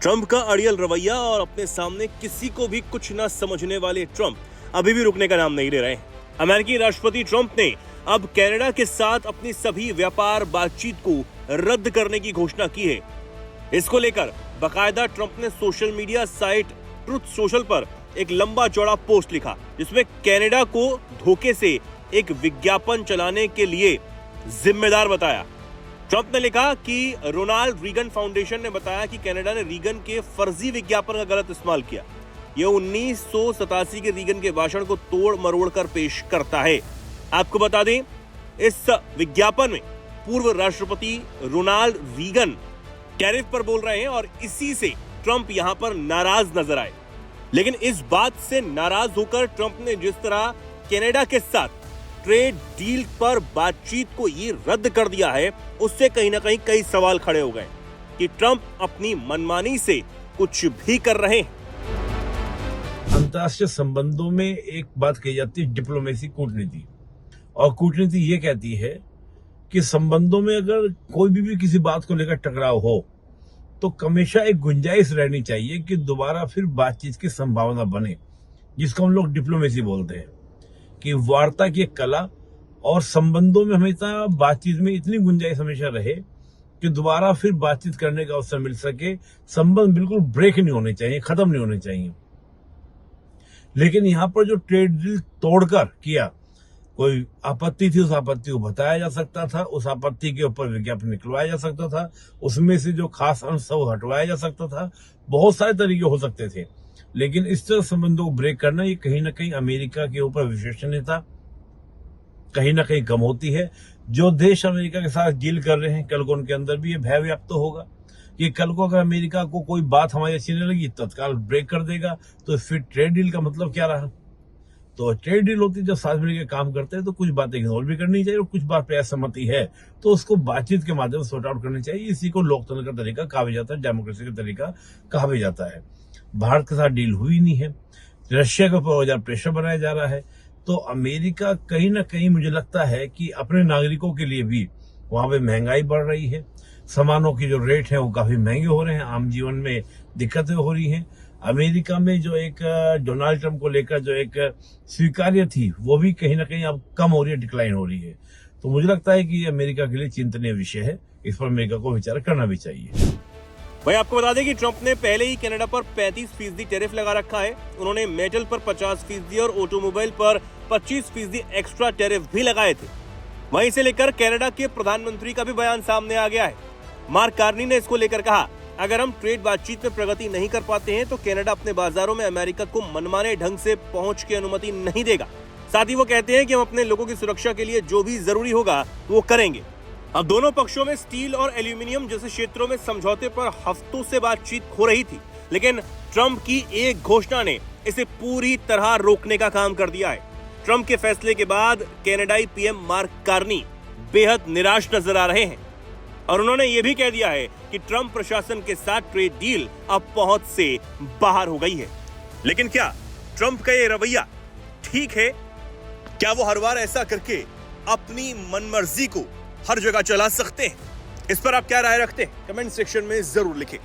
Trump का अड़ियल रवैया और अपने सामने किसी को भी कुछ न समझने वाले ट्रंप अभी भी रुकने का नाम नहीं ले रहे हैं। अमेरिकी राष्ट्रपति ट्रंप ने अब कनाडा के साथ अपनी सभी व्यापार बातचीत को रद्द करने की घोषणा की है। इसको लेकर बाकायदा ट्रंप ने social media site truth social पर एक लंबा चौड़ा पोस्ट लिखा, जिसमें कनाडा को धोखे से एक विज्ञापन चलाने के लिए जिम्मेदार बताया। ट्रंप ने लिखा कि रोनाल्ड रीगन फाउंडेशन ने बताया कि कनाडा ने रीगन के फर्जी विज्ञापन का गलत इस्तेमाल किया। यह 1987 के रीगन के भाषण को तोड़ मरोड़ कर पेश करता है। आपको बता दें, इस विज्ञापन में पूर्व राष्ट्रपति रोनाल्ड रीगन टैरिफ पर बोल रहे हैं और इसी से ट्रंप यहां पर नाराज नजर आए। लेकिन इस बात से नाराज होकर ट्रंप ने जिस तरह कनाडा के साथ ट्रेड डील पर बातचीत को ये रद्द कर दिया है, उससे कहीं ना कहीं कई सवाल खड़े हो गए कि ट्रंप अपनी मनमानी से कुछ भी कर रहे हैं। अंतर्राष्ट्रीय संबंधों में एक बात कही जाती है डिप्लोमेसी, कूटनीति। और कूटनीति ये कहती है कि संबंधों में अगर कोई भी किसी बात को लेकर टकराव हो तो हमेशा एक गुंजाइश रहनी चाहिए कि दोबारा फिर बातचीत की संभावना बने, जिसको हम लोग डिप्लोमेसी बोलते हैं। कि वार्ता की एक कला और संबंधों में हमेशा बातचीत में इतनी गुंजाइश हमेशा रहे कि दोबारा फिर बातचीत करने का अवसर मिल सके। संबंध बिल्कुल ब्रेक नहीं होने चाहिए, खत्म नहीं होने चाहिए। लेकिन यहां पर जो ट्रेड डील तोड़कर किया, कोई आपत्ति थी, उस आपत्ति को बताया जा सकता था, उस आपत्ति के ऊपर विज्ञापन निकलवाया जा सकता था, उसमें से जो खास अंश था वो हटवाया जा सकता था। बहुत सारे तरीके हो सकते थे, लेकिन इस तरह संबंधों को ब्रेक करना ये कहीं ना कहीं अमेरिका के ऊपर विश्वसनीयता कहीं ना कहीं कम होती है। जो देश अमेरिका के साथ डील कर रहे हैं, कल को उनके अंदर भी ये भय व्याप्त होगा कि कल को अगर अमेरिका को कोई बात हमारी अच्छी नहीं लगी, तत्काल ब्रेक कर देगा, तो फिर ट्रेड डील का मतलब क्या रहा। तो ट्रेड डील होती है, जब साथ मिलकर काम करते हैं तो कुछ बातें इग्नोर भी करनी चाहिए और कुछ बात पे असहमति है तो उसको बातचीत के माध्यम से सॉर्ट आउट करनी चाहिए। इसी को लोकतंत्र का तरीका कहा भी जाता है, डेमोक्रेसी का तरीका कहा भी जाता है। भारत के साथ डील हुई नहीं है, रशिया के ऊपर प्रेशर बनाया जा रहा है, तो अमेरिका कहीं ना कहीं मुझे लगता है कि अपने नागरिकों के लिए भी वहां पे महंगाई बढ़ रही है, सामानों की जो रेट है वो काफी महंगे हो रहे हैं, आम जीवन में दिक्कतें हो रही हैं। अमेरिका में जो एक डोनाल्ड ट्रंप को लेकर जो एक स्वीकार्य थी वो भी कहीं ना कहीं अब कम हो रही है, डिक्लाइन हो रही है। तो मुझे लगता है कि ये अमेरिका के लिए चिंतनीय विषय है, इस पर अमेरिका को विचार करना भी चाहिए। भाई आपको बता दें कि ट्रंप ने पहले ही कनाडा पर 35% टैरिफ लगा रखा है। उन्होंने मेटल पर 50% और ऑटोमोबाइल पर 25% एक्स्ट्रा टैरिफ भी लगाए थे। वहीं से लेकर कनाडा के प्रधानमंत्री का भी बयान सामने आ गया है। मार्क कार्नी ने इसको लेकर कहा, अगर हम ट्रेड बातचीत में प्रगति नहीं कर पाते हैं तो कनाडा अपने बाजारों में अमेरिका को मनमाने ढंग से पहुंच की अनुमति नहीं देगा। साथ ही वो कहते हैं कि हम अपने लोगों की सुरक्षा के लिए जो भी जरूरी होगा वो करेंगे। अब दोनों पक्षों में स्टील और एल्यूमिनियम जैसे क्षेत्रों में समझौते पर हफ्तों से बातचीत हो रही थी, लेकिन ट्रंप की एक घोषणा ने इसे पूरी तरह रोकने का काम कर दिया है। ट्रंप के फैसले के बाद कनाडाई पीएम मार्क कार्नी बेहद निराश नजर आ रहे हैं और उन्होंने ये भी कह दिया है कि ट्रंप प्रशासन के साथ ट्रेड डील अब पहुंच से बाहर हो गई है। लेकिन क्या ट्रंप का ये रवैया ठीक है? क्या वो हर बार ऐसा करके अपनी मनमर्जी को हर जगह चला सकते हैं? इस पर आप क्या राय रखते हैं? कमेंट सेक्शन में जरूर लिखें।